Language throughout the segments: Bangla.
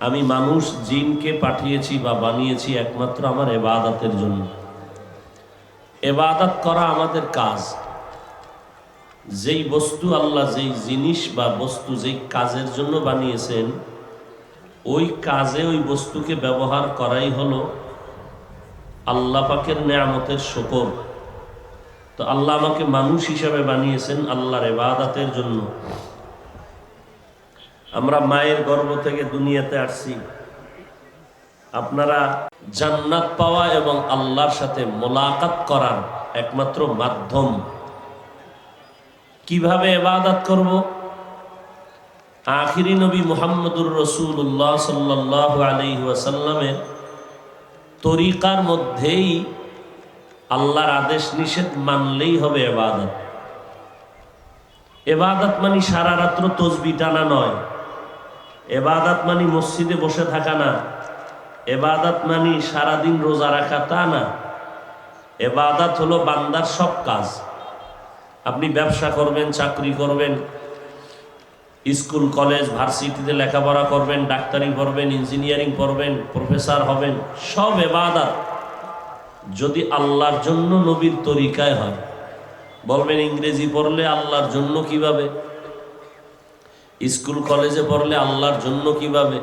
আমি মানুষ জিনকে পাঠিয়েছি বা বানিয়েছি একমাত্র আমার ইবাদতের জন্য। ইবাদত করা আমাদের কাজ। যেই বস্তু আল্লাহ, যেই জিনিস বা বস্তু যেই কাজের জন্য বানিয়েছেন, ওই কাজে ওই বস্তুকে ব্যবহার করাই হলো আল্লাহ পাকের নেয়ামতের শুকর। তো আল্লাহ আমাকে মানুষ হিসাবে বানিয়েছেন আল্লাহর ইবাদতের জন্য। আমরা মায়ের গর্ভ থেকে দুনিয়াতে আসছি। আপনারা জান্নাত পাওয়া এবং আল্লাহর সাথে মোলাকাত করার একমাত্র মাধ্যম। কিভাবে ইবাদত করব? আখিরি নবী মুহাম্মদুর রাসূলুল্লাহ সাল্লাল্লাহু আলাইহি ওয়াসাল্লামের তরিকার মধ্যেই আল্লাহর আদেশ নিষেধ মানলেই হবে ইবাদত। ইবাদত মানে সারা রাত্র তসবিহ টানা নয়। ইবাদত মানে মসজিদে বসে থাকা না। ইবাদত মানে সারাদিন রোজা রাখা তা না। ইবাদত হলো বান্দার সব কাজ। আপনি ব্যবসা করবেন, চাকরি করবেন, স্কুল কলেজ ভার্সিটিতে লেখাপড়া করবেন, ডাক্তারি পড়বেন, ইঞ্জিনিয়ারিং পড়বেন, প্রফেসর হবেন, সব ইবাদত যদি আল্লাহর জন্য নবীর তরিকায় হয়। বলবেন ইংরেজি পড়লে আল্লাহর জন্য কিভাবে, স্কুল কলেজে পড়লে আল্লাহর জন্য কিভাবে?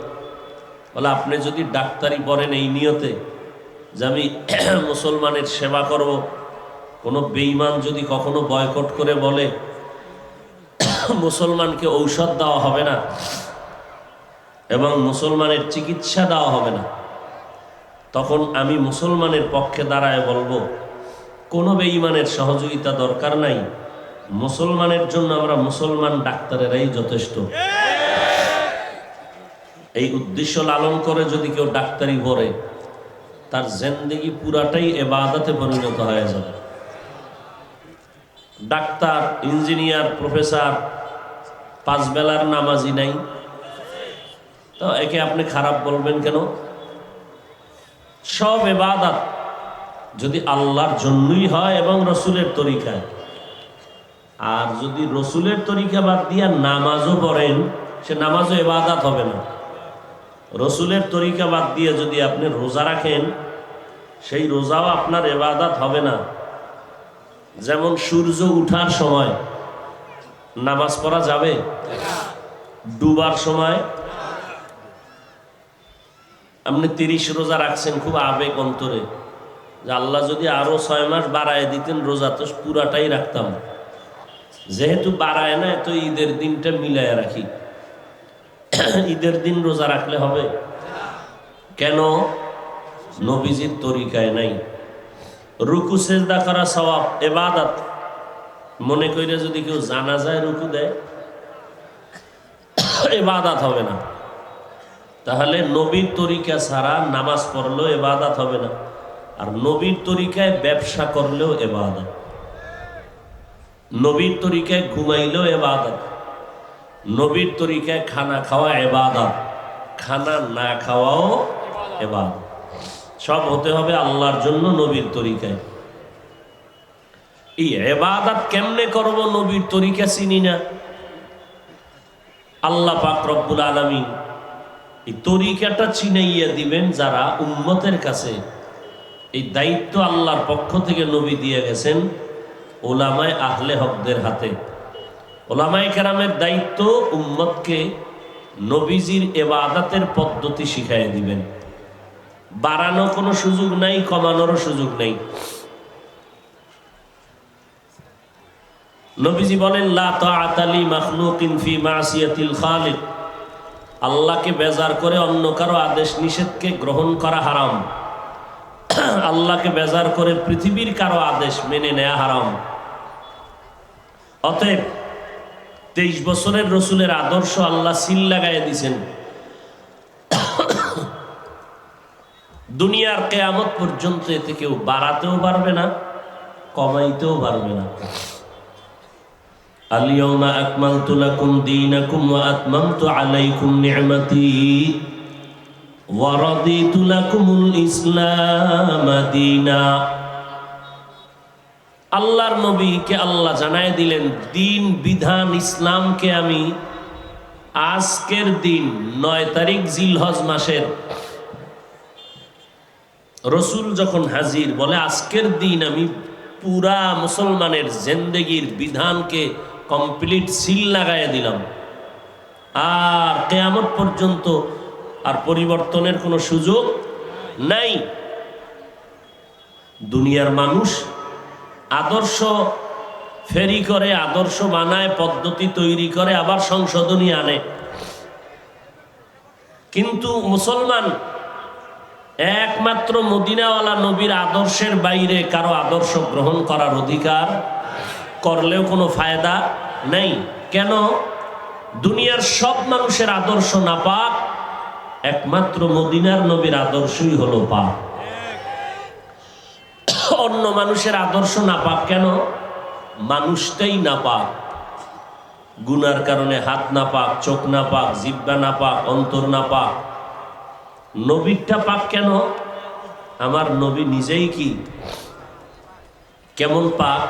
বলে আপনি যদি ডাক্তারি পড়েন এই নিয়তে যে আমি মুসলমানের সেবা করব, কোনো বেঈমান যদি কখনো বয়কট করে বলে মুসলমানকে ঔষধ দেওয়া হবে না এবং মুসলমানের চিকিৎসা দেওয়া হবে না, তখন আমি মুসলমানের পক্ষে দাঁড়ায় বলবো কোনো বেঈমানের সহযোগিতা দরকার নাই, মুসলমানের জন্য আমরা মুসলমান ডাক্তারেরাই যথেষ্ট। এই উদ্দেশ্য লালন করে যদি কেউ ডাক্তারি পড়ে, তার জিন্দেগি পুরাটাই ইবাদতে পরিণত হয়ে যাবে। ডাক্তার, ইঞ্জিনিয়ার, প্রফেসর পাঁচ বেলার নামাজি নাই, তো একে আপনি খারাপ বলবেন কেন? সব ইবাদত যদি আল্লাহর জন্যই হয় এবং রসুলের তরিকায়। আর যদি রসুলের তরিকা বাদ দিয়া নামাজও পড়েন, সে নামাজও ইবাদত হবে না। রসুলের তরিকা বাদ দিয়ে যদি আপনি রোজা রাখেন, সেই রোজাও আপনার ইবাদত হবে না। যেমন সূর্য উঠার সময় নামাজ পড়া যাবে, ডুবার সময় আপনি 30 রোজা রাখছেন খুব আবেগ অন্তরে, যে আল্লাহ যদি আরো 6 মাস বাড়ায় দিতেন রোজা তো পুরাটাই রাখতাম। যেহেতু বাড়ায় না, তো ঈদের দিনটা মিলায় রাখি। ঈদের দিন রোজা রাখলে হবে কেন? নবীজির তরিকায় নাই। রুকু সেজদা করা সওয়াব, ইবাদত মনে কইরে যদি কেউ জানাজায় রুকু দেয়, ইবাদত হবে না। তাহলে নবীর তরিকা ছাড়া নামাজ পড়লেও ইবাদত হবে না, আর নবীর তরিকায় ব্যবসা করলেও ইবাদত, নবীর তরিকায় ঘুমাইলেও ইবাদত, নবীর তরিকায় খানা খাওয়া ইবাদত, খানা না খাওয়াও ইবাদত। সব হতে হবে আল্লাহর জন্য, নবীর তরিকায়। এই ইবাদত কেমনে করব? নবীর তরিকা চিনি না। আল্লাহ পাক রব্বুল আলামিন এই তরিকাটা চিনাইয়া দিবেন যারা উম্মতের কাছে। এই দায়িত্ব আল্লাহর পক্ষ থেকে নবী দিয়ে গেছেন উলামায়ে আহলে হকদের হাতে। উলামায়ে কেরামের দায়িত্ব উম্মতকে নবীজির ইবাদতের পদ্ধতি শিখাইয়া দিবেন। বাড়ানো কোনো সুযোগ নাই, কমানোরও সুযোগ নেই। নবীজি বলেন লা তাআতা লি মাখলুকিন ফি মাসিয়াতিল খালিক। আল্লাহকে বেজার করে অন্য কারো আদেশ নিষেধকে গ্রহণ করা হারাম। আল্লাহকে বেজার করে পৃথিবীর কারো আদেশ মেনে নেওয়া হারাম। অতএব 23 বছরের রসুলের আদর্শ আল্লাহ সিল লাগাইয়া দিয়েছেন। দুনিয়ার কিয়ামত পর্যন্ত এতে কেউ বাড়াতেও পারবে না, কমাইতেও পারবে না। আল-ইয়াওমা আকমালতু লাকুম দীনাকুম ওয়া আতমামতু আলাইকুম নি'মাতি ওয়া রাদিতু লাকুমুল ইসলাম দীনা। আল্লাহর নবীকে আল্লাহ জানায় দিলেন দিন বিধান ইসলামকে আমি আজকের দিন ৯ তারিখ জিলহজ মাসের রসুল যখন হাজির বলে আজকের দিন আমি পুরা মুসলমানের জিন্দেগির বিধানকে কমপ্লিট সিল লাগাইয়া দিলাম, আর কিয়ামত পর্যন্ত আর পরিবর্তনের কোনো সুযোগ নাই। দুনিয়ার মানুষ আদর্শ ফেরি করে, আদর্শ বানায়, পদ্ধতি তৈরি করে, আবার সংশোধনী আনে, কিন্তু মুসলমান একমাত্র মদিনাওয়ালা নবীর আদর্শের বাইরে কারো আদর্শ গ্রহণ করার অধিকার, করলেও কোনো ফায়দা নেই। কেন? দুনিয়ার সব মানুষের আদর্শ নাপাক, একমাত্র মদিনার নবীর আদর্শই হলো পাক। অন্য মানুষের আদর্শ নাপাক কেন? মানুষটাই নাপাক, গুনার কারণে হাত নাপাক, চোখ নাপাক, জিহ্বা নাপাক, অন্তর নাপাক। নবীরটা পাক কেন? আমার নবী নিজেই কি কেমন পাক?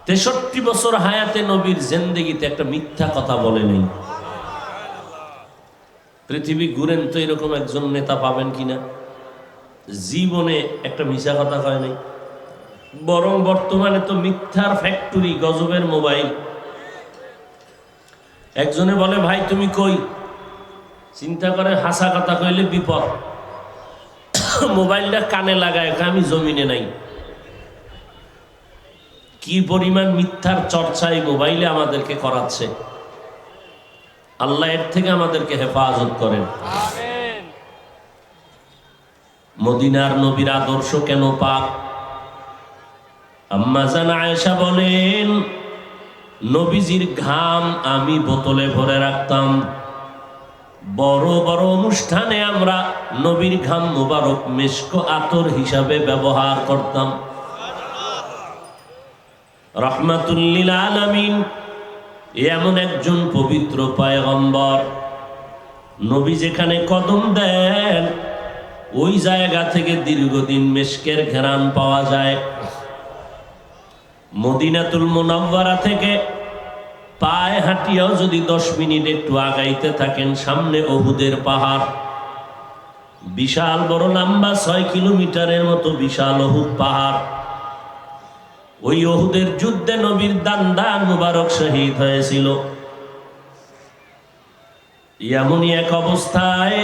63 বছর হায়াতে নবীর জিন্দেগিতে একটা মিথ্যা কথা বলে নেই। পৃথিবী ঘুরেন তো এরকম একজন নেতা পাবেন কিনা জীবনে একটা মিথ্যা কথা কয় নাই। বরং বর্তমানে তো মিথ্যার ফ্যাক্টরি, গজবের মোবাইল। একজনে বলে ভাই তুমি কই, চিন্তা করে হাসা কথা কইলে বিপদ, মোবাইলটা কানে লাগায়, আমি জমিনে নাই। কি পরিমাণ মিথ্যার চর্চা এই মোবাইলে আমাদেরকে করাচ্ছে। আল্লাহ এর থেকে আমাদেরকে হেফাজত করেন। মদিনার নবীর আদর্শ কেন পাক? আম্মা জান আয়েশা বলেন, নবীজির ঘাম আমি বোতলে ভরে রাখতাম। বড় বড় অনুষ্ঠানে আমরা নবীর ঘাম মুবারক মিশক আতর হিসাবে ব্যবহার করতাম। রাহমাতুল লিল আলামিন এমন একজন পবিত্র পয়গম্বর, নবী যেখানে কদম দেন ওই জায়গা থেকে দীর্ঘদিন মিশকের ঘ্রাণ পাওয়া যায়। মদিনাতুল মুনাওয়ারা থেকে পায়ে হাঁটিয়াও যদি 10 মিনিট একটু আগাইতে থাকেন, সামনে উহুদের পাহাড়, বিশাল বড়, লম্বা 6 কিলোমিটারের মতো বিশাল উহুদ পাহাড়। ওই উহুদের যুদ্ধে নবীর দান মুবারক শহীদ হয়েছিল। এমনই এক অবস্থায়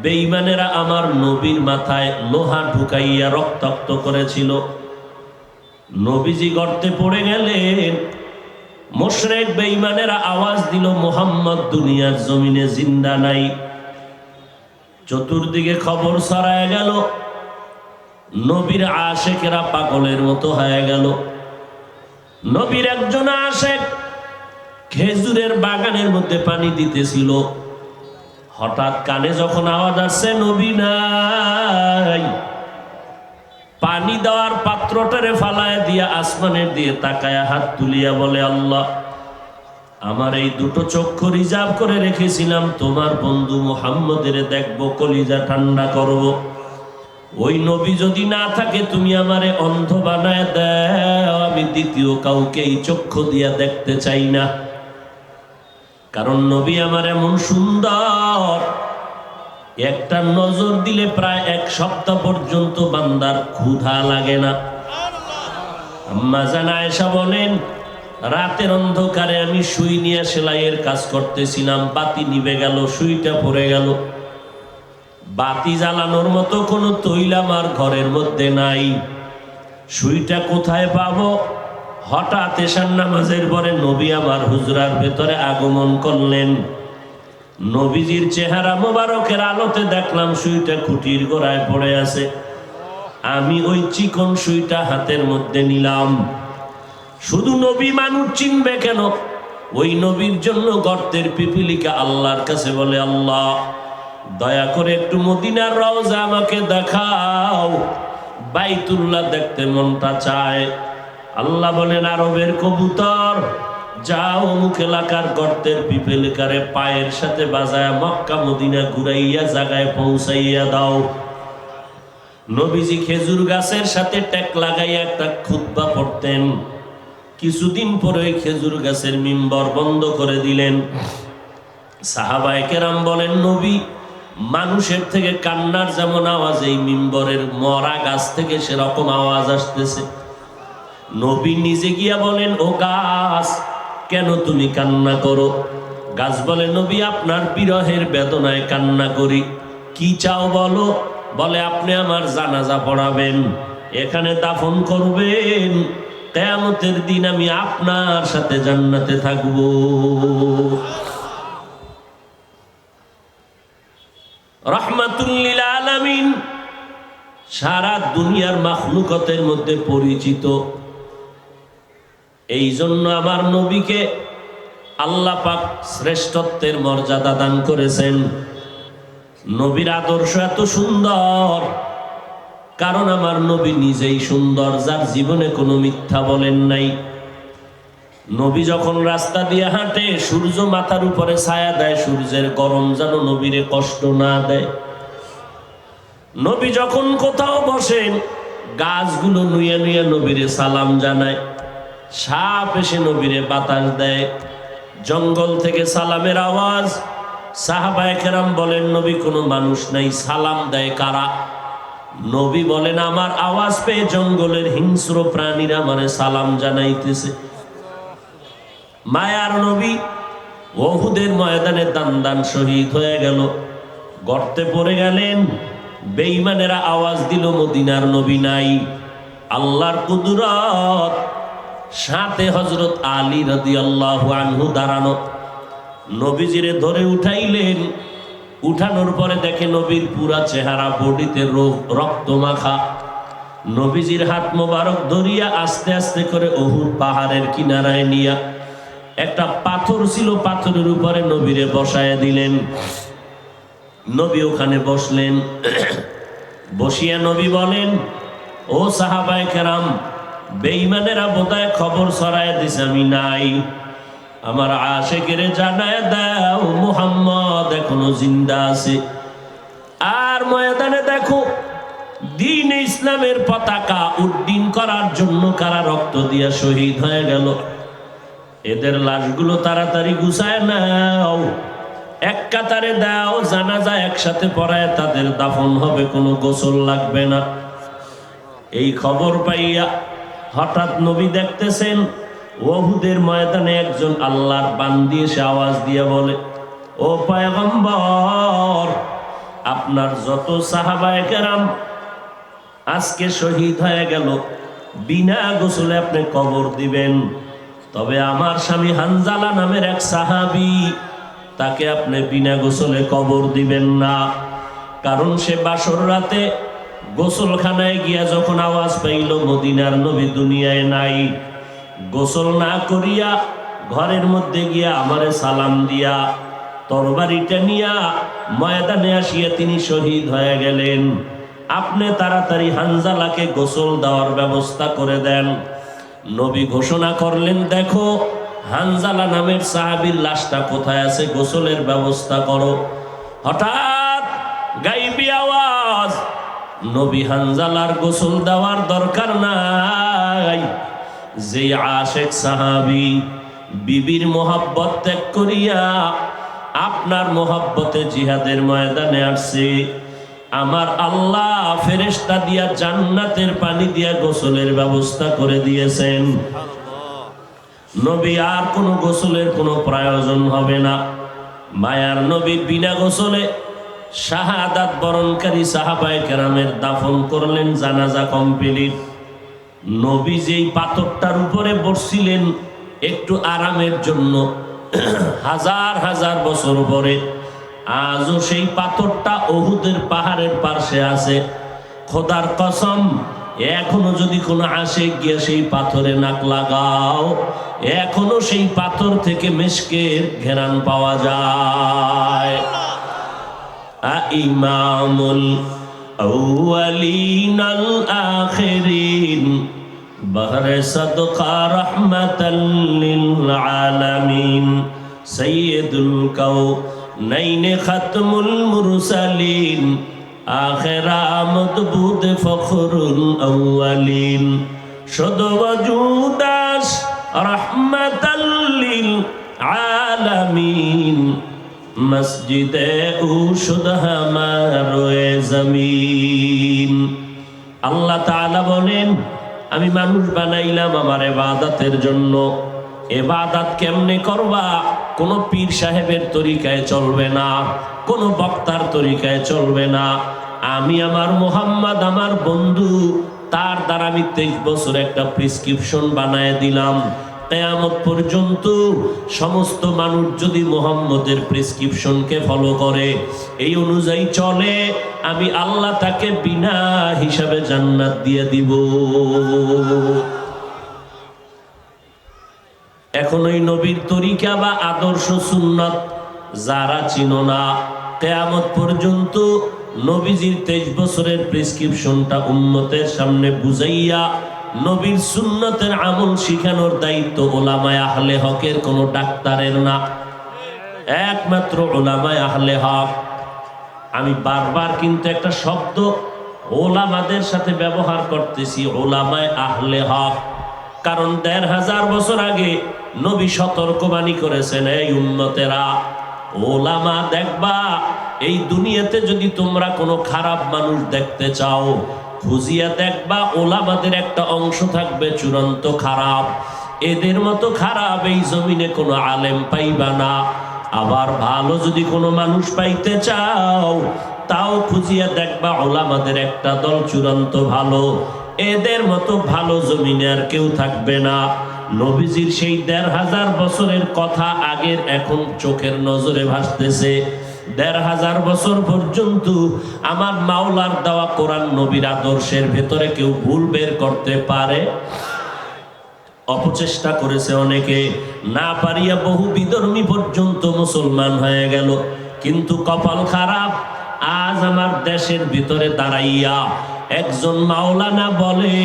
বেঈমানেরা আমার নবীর মাথায় লোহা ঢুকাইয়া রক্তাক্ত করেছিল। নবীজি গর্তে পড়ে গেলেন। মুশরিক বেঈমানেরা আওয়াজ দিল, মুহাম্মদ দুনিয়ার জমিনে জিন্দা নাই। চতুর্দিকে খবর ছড়ায় গেল, নবীর আশেকেরা পাগলের মতো হয়ে গেল। নবীর একজন আশেক খেজুরের বাগানের মধ্যে পানি দিতেছিল। হঠাৎ কানে যখন আওয়াজ আসছে নবী নাই, পানি দেওয়ার পাত্রটারে ফালায় দিয়া আসমানের দিয়ে তাকায়া হাত তুলিয়া বলে, আল্লাহ, আমার এই দুটো চক্ষু রিজার্ভ করে রেখেছিলাম তোমার বন্ধু মুহাম্মদের দেখবো, কলিজা ঠান্ডা করব। ওই নবী যদি না থাকে তুমি আমারে অন্ধ বানায় দাও, আমি দ্বিতীয় কাউকে এই চক্ষু দিয়া দেখতে চাই না। কারণ নবী আমার এমন সুন্দর, একটা নজর দিলে প্রায় 1 সপ্তাহ পর্যন্ত বান্দার ক্ষুধা লাগে না। আম্মা জান আয়েশা বলেন, রাতের অন্ধকারে আমি সুই নিয়ে সেলাইয়ের কাজ করতেছিলাম, বাতি নিভে গেল, সুইটা পড়ে গেল। বাতি জ্বালানোর মতো কোনো তৈল আমার ঘরের মধ্যে নাই, সুইটা কোথায় পাবো? হঠাৎ এশার নামাজের পরে নবী আমার হুজরার ভেতরে আগমন করলেন। নবীজির চেহারা মোবারকের আলোতে দেখলাম সুইটা খুঁটির গোড়ায় পড়ে আছে। আমি ওই চিকন সুইটা হাতের মধ্যে নিলাম। শুধু নবী মানুষ চিনবে কেন? ওই নবীর জন্য গর্তের পিপিলিকা আল্লাহর কাছে বলে, আল্লাহ দয়া করে একটু মদিনার রওজা আমাকে দেখাও, বাইতুল্লাহ দেখতে মনটা চায়। আল্লাহ বলেন, আরবের কবুতর, যাও অমুক এলাকার গর্তের পিপিলিকারে পায়ের সাথে বাজায় মক্কা মদিনা ঘুরাইয়া জায়গায় পৌঁছাইয়া দাও। নবীজি খেজুর গাছের সাথে টেক লাগাইয়া একটা খুতবা পড়তেন। কিছুদিন পরে খেজুর গাছের মিম্বর বন্ধ করে দিলেন। সাহাবায়ে কেরাম বলেন, নবী মানুষের থেকে কান্নার যেমন আওয়াজ এই মিম্বরের মরা গাছ থেকে সেরকম আওয়াজ আসতেছে। নবী নিজে গিয়া বলেন, ও গাছ, কেন তুমি কান্না করো? গাছ বলে, নবী আপনার বিরহের বেদনায় কান্না করি। কি চাও বলো? বলে, আপনি আমার জানাজা পড়াবেন, এখানে দাফন করবেন, কিয়ামতের দিন আমি আপনার সাথে জান্নাতে থাকবো। রাহমাতুল লিল আলামিন, সারা দুনিয়ার মাখলুকতের মধ্যে পরিচিত। এই জন্য আমার নবীকে আল্লাহ পাক শ্রেষ্ঠত্বের মর্যাদা দান করেছেন। নবীর আদর্শ এত সুন্দর, কারণ আমার নবী নিজেই সুন্দর, যার জীবনে কোনো মিথ্যা বলেন নাই। নবী যখন রাস্তা দিয়ে হাঁটে, সূর্য মাথার উপরে ছায়া দেয়, সূর্যের গরম যেন নবীরে কষ্ট না দেয়। নবী যখন কোথাও বসেন, গাছগুলো নুয়ে নুয়ে নবীরে সালাম জানায়, সাপ এসে নবীরে বাতাস দেয়, জঙ্গল থেকে সালামের আওয়াজ। সাহাবায়ে কেরাম বলেন, নবী কোনো মানুষ নাই, সালাম দেয় কারা? নবী বলেন, আমার আওয়াজ পেয়ে জঙ্গলের হিংস্র প্রাণীরা আমারে সালাম জানাইতেছে। মায়ার নবী উহুদের ময়দানে দান দান শহীদ হয়ে গেল, গর্তে পড়ে গেলেন। বেঈমানেরা আওয়াজ দিল, মদিনার নবী নাই। আল্লাহর কুদরত, সাথে হযরত আলী রাদিয়াল্লাহু আনহু দাঁড়ানো। নবীজিরে ধরে উঠাইলেন। উঠানোর পরে দেখে নবীর পুরা চেহারা বডিতে রক্ত মাখা। নবীজির হাত মোবারক ধরিয়া আস্তে আস্তে করে উহুদ পাহাড়ের কিনারায় নিয়া একটা পাথর ছিল, পাথরের উপরে নবীরে বসায় দিলেন। নবী ওখানে বসলেন। বসিয়া নবী বলেন, ও সাহাবায়ে কেরাম, বেঈমানেরা বোধহয় খবর ছড়ায় দিছে আমি নাই, আমার আশিকেরে জানায় দাও মুহাম্মদ এখনো জিন্দা আছে। আর ময়দানে দেখো, দ্বীন ইসলামের পতাকা উড্ডীন করার জন্য কারা রক্ত দিয়া শহীদ হয়ে গেল। এদের লাশগুলো তাড়াতাড়ি গুছায় নাও, এক কাতারে দাও, জানাজা একসাথে পড়ায় তাদের দাফন হবে, কোনো গোসল লাগবে না। এই খবর পাইয়া হঠাৎ নবী দেখতেছেন উহুদের ময়দানে একজন আল্লাহর বান্দি এসে আওয়াজ দিয়ে বলে, ও পয়গম্বর, আপনার যত সাহাবায়ে কেরাম আজকে শহীদ হয়ে গেল, বিনা গোসলে আপনি কবর দিবেন, তবে আমার স্বামী হানজালা নামের এক সাহাবী, তাকে আপনি বিনা গোসলে কবর দিবেন না। কারণ সে বাসর রাতে গোসলখানায় গিয়া যখন আওয়াজ পাইল মদিনার নবী দুনিয়ায় নাই, গোসল না করিয়া ঘরের মধ্যে গিয়া আমারে সালাম দিয়া তরবারিটা নিয়া ময়দানে আসিয়া তিনি শহীদ হয়ে গেলেন। আপনি তাড়াতাড়ি হানজালাকে গোসল দেওয়ার ব্যবস্থা করে দেন। নবী ঘোষণা করলেন, দেখো হানজালা নামের সাহাবীর লাশটা কোথায় আছে, গোসলের ব্যবস্থা করো। হঠাৎ গাইবি আওয়াজ, নবী হানজালার গোসল দেওয়ার দরকার নাই। যে আশেক সাহাবী বিবির মোহাব্বত ত্যাগ করিয়া আপনার মোহাব্বতে জিহাদের ময়দানে আসছে, আমার আল্লাহ ফেরেশতা দিয়া জান্নাতের পানি দিয়া গোসলের ব্যবস্থা করে দিয়েছেন। নবী আর কোনো গোসলের কোনো প্রয়োজন হবে না। মায়ার নবী বিনা গোসলে শাহাদাত বরণকারী সাহাবায়ে কেরামের দাফন করলেন, জানাজা কমপ্লিট। নবী যেই পাথরটার উপরে বসছিলেন একটু আরামের জন্য, হাজার হাজার বছর পরে আজও সেই পাথরটা উহুদের পাহাড়ের পাশে আছে। খোদার কসম, এখনো যদি কোনো আশিক গিয়ে সেই পাথরে নাক লাগাও, এখনো সেই পাথর থেকে মিশকের ঘেরান পাওয়া যায়। ইমামুল আউয়ালিন আল আখিরিন বহরে সদকা রহমাতাল লিল আলামিন সাইয়্যিদুল কাউনাইন খাতমুল মুরসালিন আখিরা মদবুদ ফখরুল আউয়ালিন শুদ ওয়াজুদাস রহমাতাল লিল আলামিন মসজিদে উশুদ হামারে জমিন। আল্লাহ তাআলা বলেন, আমি মানুষ বানাইলাম আমার ইবাদতের জন্য। ইবাদত কেমনে করবা? কোন পীর সাহেবের তরিকায় চলবে না, কোন বক্তার তরিকায় চলবে না। আমি আমার মুহাম্মদ আমার বন্ধু, তার দ্বারা আমি 23 বছর একটা প্রেসক্রিপশন বানায় দিলাম। কিয়ামত পর্যন্ত সমস্ত মানুষ যদি মুহাম্মদের প্রেসক্রিপশনকে ফলো করে, এই অনুযায়ী চলে, আমি আল্লাহ তাকে বিনা হিসাবে জান্নাত দিয়ে দিব। এখন ওই নবীর তরিকা বা আদর্শ সুন্নাত যারা চিনো না, কিয়ামত পর্যন্ত নবীজির 23 বছরের প্রেসক্রিপশনটা উম্মতের সামনে বুঝাইয়া নবীর সুন্নতের আমল শিখানোর দায়িত্ব উলামায়ে আহলে হকের, কোনো ডাক্তারের না, একমাত্র উলামায়ে আহলে হক। আমি বারবার কিন্তু একটা শব্দ ওলামাদের সাথে ব্যবহার করতেছি, উলামায়ে আহলে হক, কারণ 1500 বছর আগে নবী সতর্কবাণী করেছেন, এই উম্মতেরা, ওলামা দেখবা, এই দুনিয়াতে যদি তোমরা কোনো খারাপ মানুষ দেখতে চাও, খুঁজিয়া দেখবা ওলামাদের একটা অংশ থাকবে চূড়ান্ত খারাপ। এদের মতো খারাপ এই জমিনে কোনো আলেম পাইবা না। আবার ভালো যদি কোনো মানুষ পাইতে চাও, তাও খুঁজিয়া দেখবা ওলামাদের একটা দল চূড়ান্ত ভালো। এদের মতো ভালো জমিনে আর কেউ থাকবে না। নবীজির সেই 1500 বছরের কথা আগের এখন চোখের নজরে ভাসতেছে। 1500 বছর পর্যন্ত আমার মাওলার দেওয়া কোরআন নবীর আদর্শের ভেতরে কেউ ভুল বের করতে পারে? অপচেষ্টা করেছে অনেকে, না পারিয়া বহু বিধর্মী পর্যন্ত মুসলমান হয়ে গেল। কিন্তু কপাল খারাপ, আজ আমার দেশের ভিতরে দাঁড়াইয়া একজন মাওলানা বলে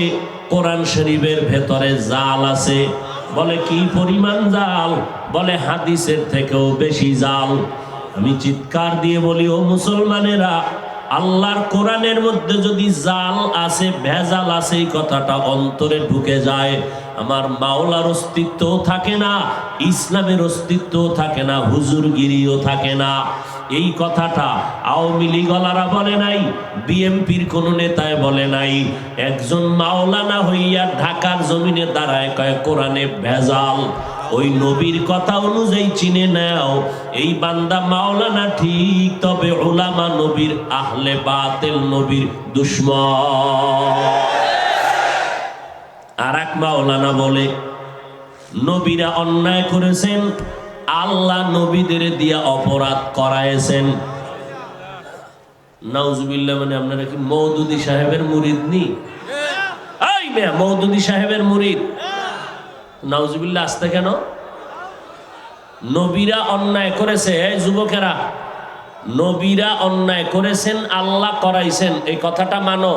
কোরআন শরীফের ভেতরে জাল আছে। বলে কি পরিমাণ জাল? বলে হাদিসের থেকেও বেশি জাল। আমি চিৎকার দিয়ে বলি, ও মুসলমানেরা, আল্লাহর কোরআনের মধ্যে যদি জাল আছে, ভেজাল আছে, এই কথাটা অন্তরে ঢুকে যায়, আমার মাওলার অস্তিত্বও থাকে না, ইসলামের অস্তিত্বও থাকে না, হুজুরগিরিও থাকে না। এই কথাটা আওয়ামী লীগওয়ালারা বলে নাই, বিএমপির কোন নেতায় বলে নাই। একজন মাওলানা হইয়া ঢাকার জমিনে দাঁড়ায় কয় কোরআনে ভেজাল। ওই নবীর কথা অনুযায়ী চিনে নাও, এই বান্দা মাওলানা ঠিক, তবে উলামা নবীর আহলে বাতিল, নবীর দুশমন। আর এক মাওলানা বলে নবীরা অন্যায় করেছেন, আল্লাহ নবীদের দিয়া অপরাধ করায়েছেন। নাউজুবিল্লাহ। মানে আপনারা কি মওদুদি সাহেবের মুরিদ নি? এই মেয়া, মওদুদি সাহেবের মুরিদ? নাউজুবিল্লাহ আসতে কেন? নবীরা অন্যায় করেছে, এই যুবকেরা, নবীরা অন্যায় করেছেন, আল্লাহ করাইছেন, এই কথাটা মানো?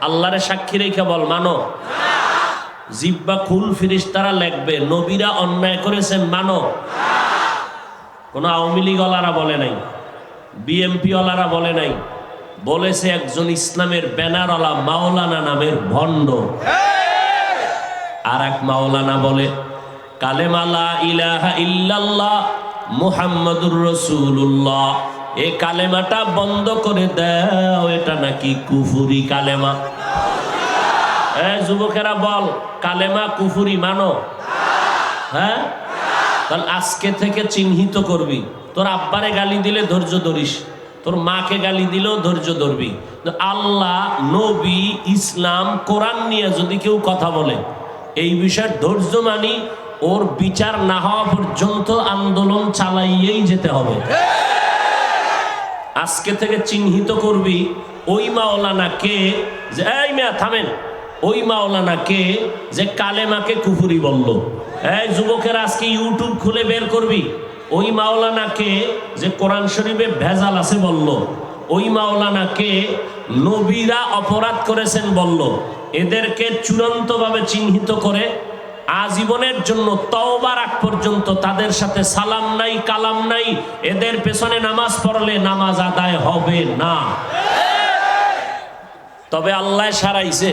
আল্লাহরে সাক্ষী রেখে বল, মানো? জিব্বা খুল, ফিরিস্তারা লিখবে নবীরা অন্যায় করেছেন, মানো? কোন আওয়ামী লীগওয়ালারা বলে নাই, বিএমপি ওয়ালারা বলে নাই, বলেছে একজন ইসলামের ব্যানারওয়ালা মাওলানা নামের ভণ্ড। আর এক মাওলানা বলে কালেমা লা ইলাহা ইল্লাল্লাহ মুহাম্মাদুর রাসূলুল্লাহ, এই কালেমাটা বন্ধ করে দাও, এটা নাকি কুফুরি কালেমা। যুবকেরা বল, কালেমা কুফুরি মানো? হ্যাঁ, তাহলে আজকে থেকে চিহ্নিত করবি। তোর আব্বারে গালি দিলে ধৈর্য ধরিস, তোর মাকে গালি দিলেও ধৈর্য ধরবি। আল্লাহ, নবী, ইসলাম, কোরআন নিয়ে যদি কেউ কথা বলে, এই বিষয়ে ধৈর্য মানি, ওর বিচার না হওয়া পর্যন্ত আন্দোলন চালাইয়েই যেতে হবে। আজকে থেকে চিহ্নিত করবি ওই মাওলানা কে, যে এই মেয়া থামেন, ওই মাওলানা কে যে কালেমাকে কুফুরি বলল। এই যুবকের আজকে ইউটিউব খুলে বের করবি ওই মাওলানা কে যে কোরআন শরীফে ভেজাল আছে বলল, ওই মাওলানা কে নবীরা অপরাধ করেছেন বলল। এদেরকে চূড়ান্তভাবে চিহ্নিত করে আজীবনের জন্য তওবার আগ পর্যন্ত তাদের সাথে সালাম নাই, কালাম নাই, এদের পেছনে নামাজ পড়লে নামাজ আদায় হবে না। তবে আল্লাহ সারাইছে,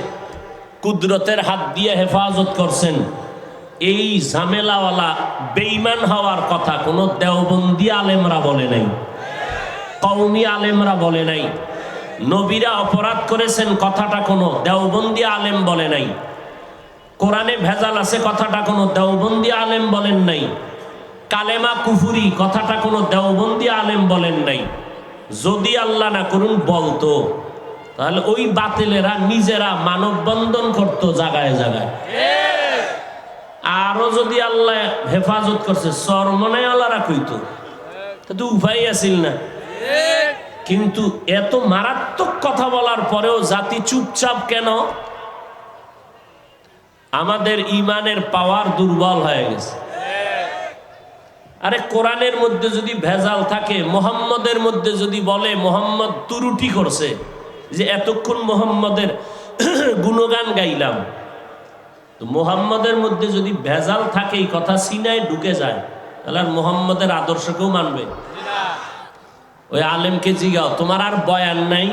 কুদরতের হাত দিয়ে হেফাজত করছেন। এই ঝামেলাওয়ালা বেঈমান হওয়ার কথা কোনো দেওবন্দি আলেমরা বলে নাই, কওমি আলেমরা বলে নাই। নবীরা অপরাধ করেছেন কথাটা কোনো দেওবন্দি আলেম বলে নাই। কোরআনে ভেজাল আছে কথাটা কোনো দেওবন্দি আলেম বলেন নাই। কালেমা কুফুরি কথাটা কোনো দেওবন্দি আলেম বলেন নাই। যদি আল্লাহ না করুন বলতো, তাহলে ওই বাতিলেরা নিজেরা মানববন্ধন করতো জায়গায় জায়গায়। আরো যদি আল্লাহ হেফাজত করছে চরমনায় আল্লাহরা কইতো, তো উপায় আছিল না। কিন্তু এত মারাত্মক কথা বলার পরেও জাতি চুপচাপ কেন? আমাদের ইমানের পাওয়ার দুর্বল হয়ে গেছে। আরে কোরআনের মধ্যে যদি ভেজাল থাকে, মোহাম্মদের মধ্যে যদি বলে মোহাম্মদ ত্রুটি করছে, যে এতক্ষণ মোহাম্মদের গুণগান গাইলাম, তো মোহাম্মদের মধ্যে যদি ভেজাল থাকে, এই কথা সিনায় ঢুকে যায়, তাহলে আর মোহাম্মদের আদর্শকেও মানবে? ওই আলেমকে জিগাও, তোমার আর বয়ান নাই?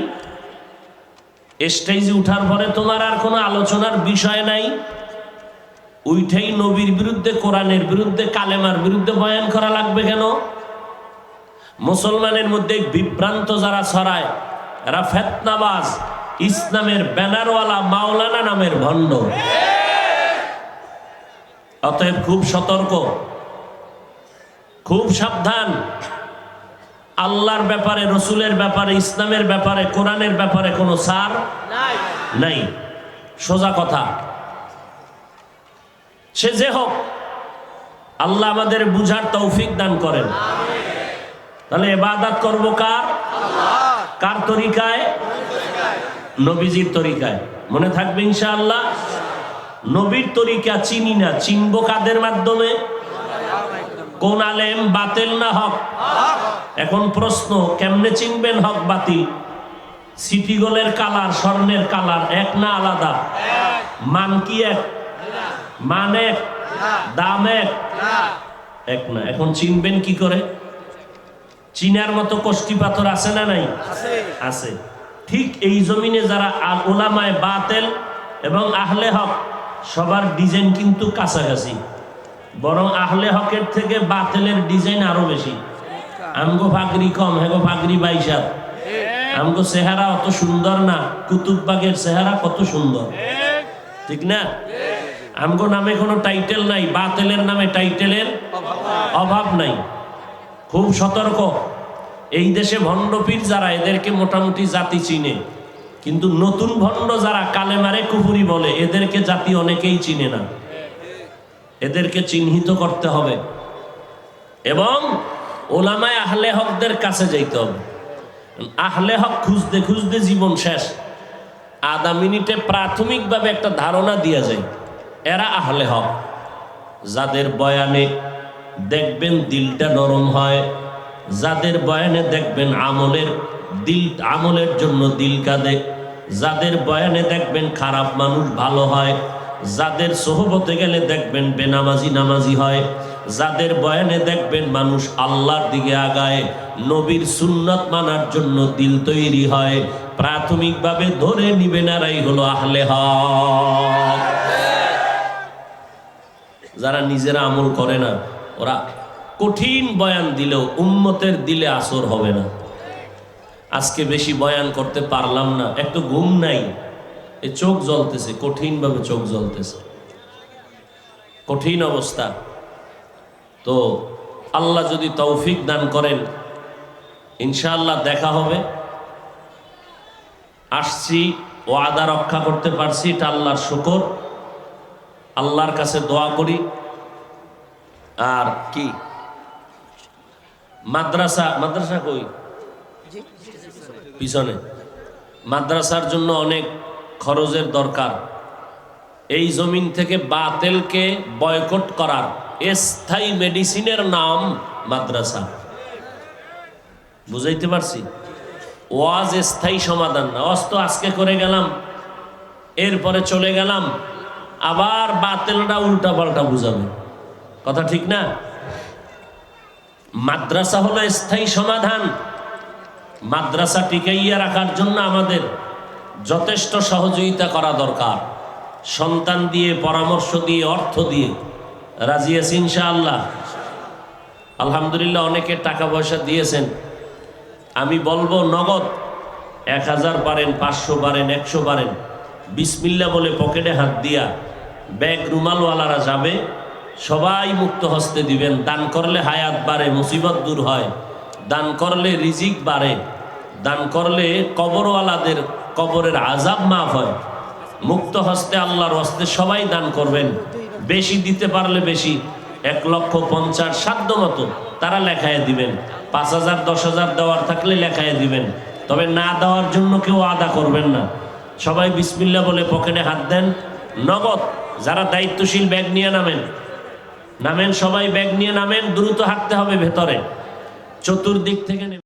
স্টেজে উঠার পরে তোমার আর কোনো আলোচনার বিষয় নাই? উইঠাই নবীর বিরুদ্ধে, কোরআনের বিরুদ্ধে, কালেমার বিরুদ্ধে বয়ান করা লাগবে কেন? মুসলমানের মধ্যে বিভ্রান্ত যারা ছড়ায়, এরা ফেতনাবাজ, ইসলামের ব্যানারওয়ালা মাওলানা নামের ভণ্ড। অতএব খুব সতর্ক, খুব সাবধান। আল্লাহর ব্যাপারে, রসুলের ব্যাপারে, ইসলামের ব্যাপারে, কোরআনের ব্যাপারে কোনো ছাড় নাই। সোজা কথা। সে যে হোক, আল্লাহ আমাদের বুঝার তৌফিক দান করেন। তাহলে ইবাদত করব কার? কার তরিকায়? নবীজির তরিকায়। মনে থাকবে ইনশাআল্লাহ। নবীর তরিকা চিনি না, চিনবো কাদের মাধ্যমে? কোন আলেম বাতিল না হক? এখন প্রশ্ন, কেমনে চিনবেন হক বাতিল? সিটি গোলের কালার, স্বর্ণের কালার এক না আলাদা? মান কি এক? মান এক, দাম এক? এক না। এখন চিনবেন কি করে? চিনার মতো কষ্টি পাথর আছে না নাই? আছে। ঠিক এই জমিনে যারা উলামায়ে বাতিল এবং আহলে হক, সবার ডিজাইন কিন্তু কাছাকাছি, বরং আহলে হকের থেকে বাতিলের ডিজাইন আরো বেশি। আমগো ফাগরি কম, হেগো ফাগরি 22। আমগো চেহারা অত সুন্দর না, কুতুববাগের চেহারা কত সুন্দর, ঠিক না? আমগো নামে কোনো টাইটেল নাই, বাতিলের নামে টাইটেলের অভাব নাই। খুব সতর্ক। এই দেশে ভণ্ডপীর যারা, এদেরকে মোটামুটি জাতি চিনে, কিন্তু নতুন ভণ্ড যারা কালেমারে কুফুরি বলে, এদেরকে জাতি অনেকেই চিনে না। এদেরকে চিহ্নিত করতে হবে এবং ওলামায়ে আহলে হকদের কাছে যাইতে হবে। আহলে হক খুঁজতে খুঁজতে জীবন শেষ। আধা মিনিটে প্রাথমিকভাবে একটা ধারণা দিয়ে যায়, এরা আহলে হক। যাদের বয়ানে দেখবেন দিলটা নরম হয়, যাদের বয়ানে দেখবেন আমলের জন্য দিল কাঁদে, যাদের বয়ানে দেখবেন খারাপ মানুষ ভালো হয়, যাদের সোহবতে গেলে দেখবেন বেনামাজি নামাজি হয়, যাদের বয়ানে দেখবেন মানুষ আল্লাহর দিকে আগায়, নবীর সুন্নাত মানার জন্য দিল তৈরি হয়, প্রাথমিকভাবে ধরে নিবেন এরাই হলো আহলে হক। যারা নিজেরা আমল করে না, ওরা কঠিন বয়ান দিলেও উম্মতের দিলে আসর হবে না। আজকে বেশি বয়ান করতে পারলাম না, একটু ঘুম নাই, এই চোখ জ্বলতেছে, কঠিনভাবে চোখ জ্বলতেছে, কঠিন অবস্থা। তো আল্লাহ যদি তৌফিক দান করেন, ইনশাআল্লাহ দেখা হবে। আসছি, ওয়াদা রক্ষা করতে পারছি, এটা আল্লাহর শুকর। আল্লাহর কাছে দোয়া করি। আর কি মাদ্রাসা কই? পিছনে। মাদ্রাসার জন্য অনেক খরচের দরকার। এই জমিন থেকে বাতিলকে বয়কট করার স্থায়ী মেডিসিনের নাম মাদ্রাসা। বুঝাইতে পারছি? ওয়াজ স্থায়ী সমাধান না। ওয়াজ তো আজকে করে গেলাম, এরপরে চলে গেলাম, আবার বাতিলটা উল্টা পাল্টা বুঝাবে, কথা ঠিক না? মাদ্রাসা হলো স্থায়ী সমাধান। মাদ্রাসা টিকাইয়া রাখার জন্য আমাদের যথেষ্ট সহযোগিতা করা দরকার, সন্তান দিয়ে, পরামর্শ দিয়ে, অর্থ দিয়ে। রাজি আছি ইনশাআল্লাহ? আলহামদুলিল্লাহ, অনেকে টাকা পয়সা দিয়েছেন। আমি বলবো নগদ 1000 পারেন, 500 পারেন, 100 পারেন, বিসমিল্লাহ বলে পকেটে হাত দিয়া ব্যাগ রুমালওয়ালারা যাবে, সবাই মুক্ত হস্তে দিবেন। দান করলে হায়াত বাড়ে, মুসিবত দূর হয়। দান করলে রিজিক বাড়ে। দান করলে কবরওয়ালাদের কবরের আযাব মাফ হয়। মুক্ত হস্তে আল্লাহর হস্তে সবাই দান করবেন। বেশি দিতে পারলে বেশি, 1,50,000 সাধ্য মতো তারা লেখায় দিবেন। 5,000 10,000 দেওয়ার থাকলে লেখায় দিবেন। তবে না দেওয়ার জন্য কেউ আদা করবেন না। সবাই বিসমিল্লাহ বলে পকেটে হাত দেন, নগদ। যারা দায়িত্বশীল ব্যাগ নিয়ে নামেন, নামেন, সবাই ব্যাগ নিয়ে নামেন। দ্রুত হাঁটতে হবে ভেতরে, চতুর্দিক থেকে